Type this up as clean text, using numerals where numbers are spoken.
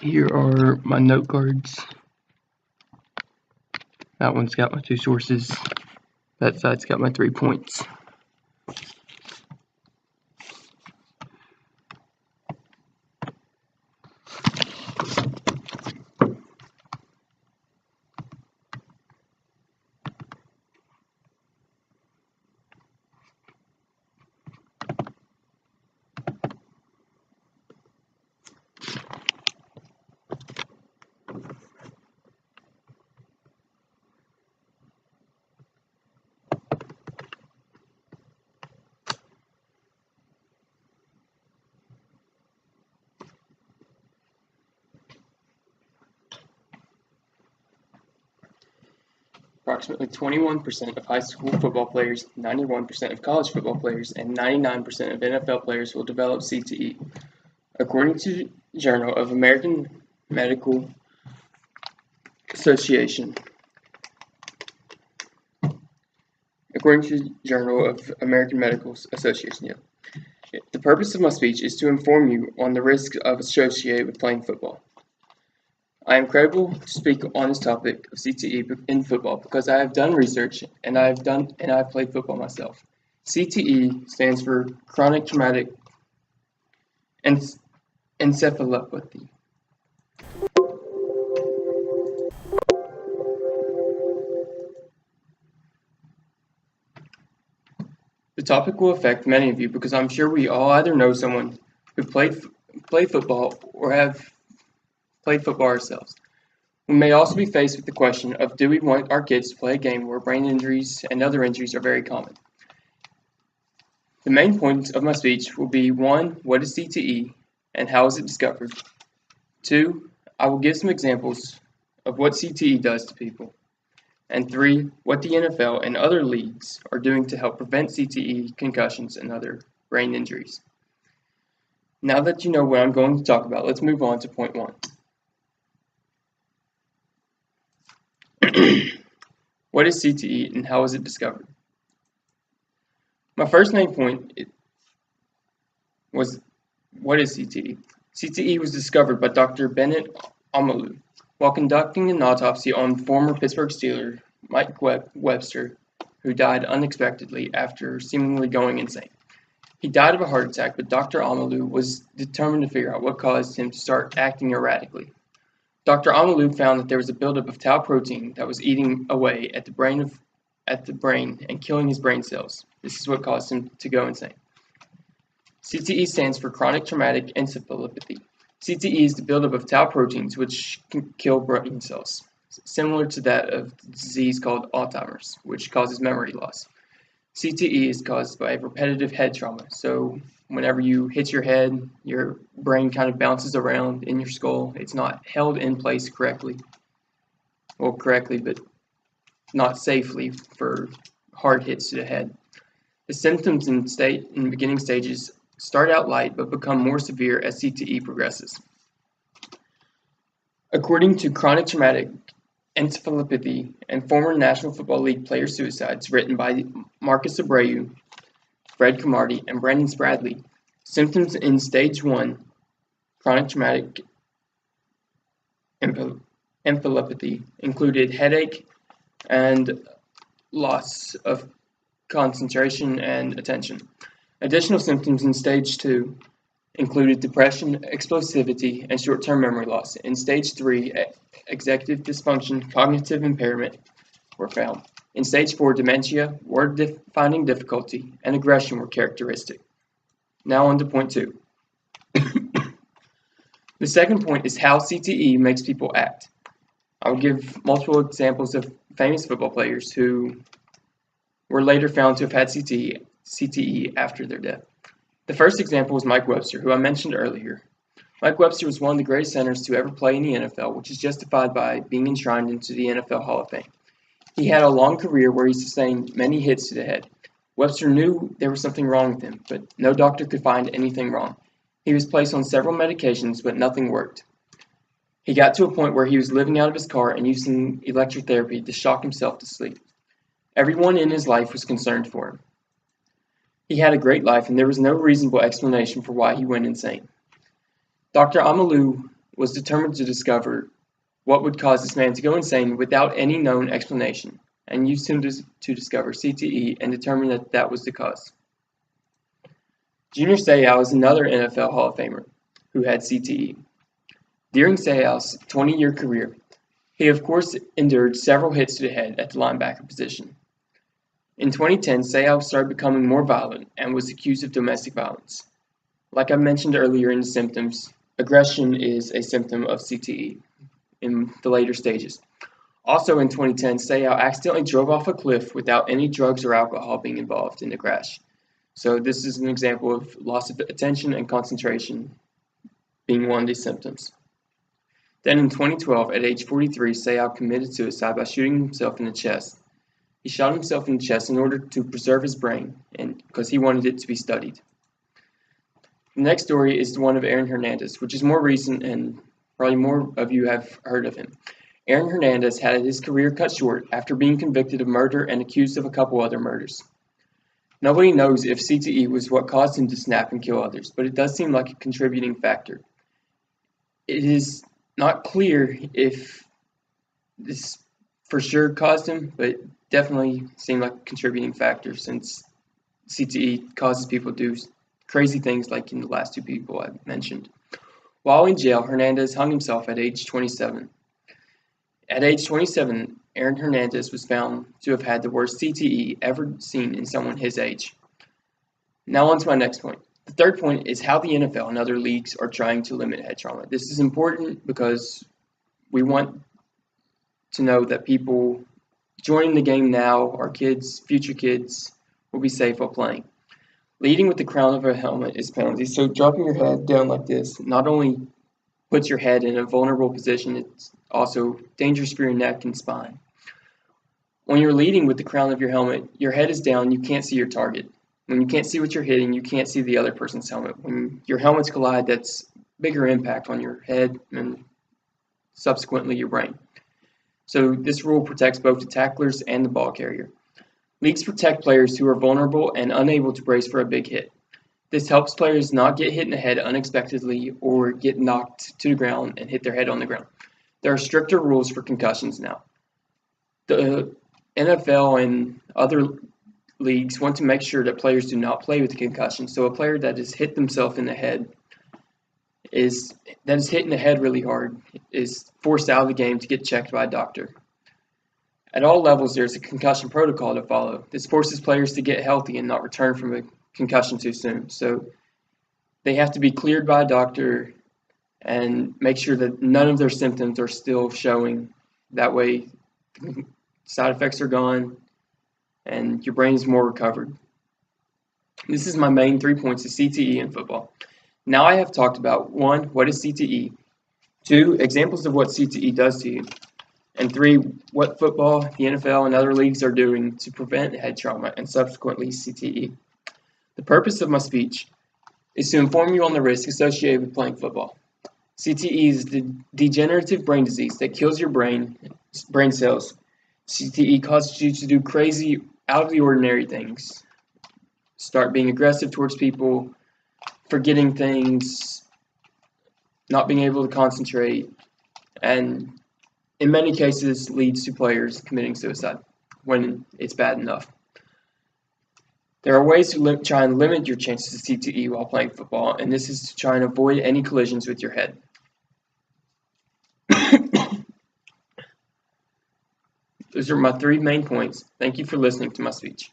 Here are my note cards. That one's got my 2 sources. That side's got my 3 points. Approximately 21% of high school football players, 91% of college football players, and 99% of NFL players will develop CTE. According to the Journal of American Medical Association, The purpose of my speech is to inform you on the risks associated with playing football. I am credible to speak on this topic of CTE in football because I have done research and I've played football myself. CTE stands for chronic traumatic encephalopathy. The topic will affect many of you because I'm sure we all either know someone who played football or have played football ourselves. We may also be faced with the question of, do we want our kids to play a game where brain injuries and other injuries are very common? The main points of my speech will be 1. What is CTE and how is it discovered? 2. I will give some examples of what CTE does to people. And 3. What the NFL and other leagues are doing to help prevent CTE, concussions, and other brain injuries. Now that you know what I'm going to talk about, let's move on to point 1. What is CTE and how is it discovered? My first main point was, what is CTE? CTE was discovered by Dr. Bennet Omalu while conducting an autopsy on former Pittsburgh Steeler Mike Webster, who died unexpectedly after seemingly going insane. He died of a heart attack, but Dr. Omalu was determined to figure out what caused him to start acting erratically. Dr. Omalu found that there was a buildup of tau protein that was eating away at the brain and killing his brain cells. This is what caused him to go insane. CTE stands for chronic traumatic encephalopathy. CTE is the buildup of tau proteins which can kill brain cells, similar to that of the disease called Alzheimer's, which causes memory loss. CTE is caused by repetitive head trauma. So whenever you hit your head, your brain kind of bounces around in your skull. It's not held in place correctly. Well, correctly, but not safely for hard hits to the head. The symptoms in beginning stages start out light but become more severe as CTE progresses. According to Chronic Traumatic Encephalopathy and Former National Football League Player Suicides, written by Marcus Abreu, Fred Cromartie, and Brandon Spradley, symptoms in Stage 1 chronic traumatic encephalopathy included headache and loss of concentration and attention. Additional symptoms in Stage 2 included depression, explosivity, and short-term memory loss. In Stage 3, executive dysfunction, cognitive impairment were found. In Stage 4, dementia, word-finding difficulty, and aggression were characteristic. Now on to point 2. The second point is how CTE makes people act. I will give multiple examples of famous football players who were later found to have had CTE after their death. The first example is Mike Webster, who I mentioned earlier. Mike Webster was one of the greatest centers to ever play in the NFL, which is justified by being enshrined into the NFL Hall of Fame. He had a long career where he sustained many hits to the head. Webster knew there was something wrong with him, but no doctor could find anything wrong. He was placed on several medications, but nothing worked. He got to a point where he was living out of his car and using electrotherapy to shock himself to sleep. Everyone in his life was concerned for him. He had a great life, and there was no reasonable explanation for why he went insane. Dr. Omalu was determined to discover what would cause this man to go insane without any known explanation, and used him to discover CTE and determine that that was the cause. Junior Seau is another NFL Hall of Famer who had CTE. During Seau's 20-year career, he of course endured several hits to the head at the linebacker position. In 2010, Seau started becoming more violent and was accused of domestic violence. Like I mentioned earlier in the symptoms, aggression is a symptom of CTE in the later stages. Also in 2010, Seau accidentally drove off a cliff without any drugs or alcohol being involved in the crash. So this is an example of loss of attention and concentration being one of these symptoms. Then in 2012, at age 43, Seau committed suicide by shooting himself in the chest. He shot himself in the chest in order to preserve his brain, and because he wanted it to be studied. The next story is the one of Aaron Hernandez, which is more recent and probably more of you have heard of him. Aaron Hernandez had his career cut short after being convicted of murder and accused of a couple other murders. Nobody knows if CTE was what caused him to snap and kill others, but it does seem like a contributing factor. It is not clear if this for sure caused him, but it definitely seemed like a contributing factor since CTE causes people to do crazy things like in the last two people I mentioned. While in jail, Hernandez hung himself at age 27. At age 27, Aaron Hernandez was found to have had the worst CTE ever seen in someone his age. Now on to my next point. The third point is how the NFL and other leagues are trying to limit head trauma. This is important because we want to know that people joining the game now, our kids, future kids, will be safe while playing. Leading with the crown of a helmet is penalty. So dropping your head down like this not only puts your head in a vulnerable position, it's also dangerous for your neck and spine. When you're leading with the crown of your helmet, your head is down, you can't see your target. When you can't see what you're hitting, you can't see the other person's helmet. When your helmets collide, that's bigger impact on your head and subsequently your brain. So this rule protects both the tacklers and the ball carrier. Leagues protect players who are vulnerable and unable to brace for a big hit. This helps players not get hit in the head unexpectedly or get knocked to the ground and hit their head on the ground. There are stricter rules for concussions now. The NFL and other leagues want to make sure that players do not play with a concussion. So a player that has hit themselves in the head is hitting the head really hard is forced out of the game to get checked by a doctor. At all levels, there's a concussion protocol to follow. This forces players to get healthy and not return from a concussion too soon. So they have to be cleared by a doctor and make sure that none of their symptoms are still showing. That way, side effects are gone and your brain is more recovered. This is my main 3 points of CTE in football. Now I have talked about 1, what is CTE, 2, examples of what CTE does to you, and 3, what football, the NFL, and other leagues are doing to prevent head trauma and subsequently CTE. The purpose of my speech is to inform you on the risk associated with playing football. CTE is the degenerative brain disease that kills your brain cells. CTE causes you to do crazy, out of the ordinary things. Start being aggressive towards people, forgetting things, not being able to concentrate, and in many cases leads to players committing suicide when it's bad enough. There are ways to try and limit your chances of CTE while playing football, and this is to try and avoid any collisions with your head. Those are my 3 main points. Thank you for listening to my speech.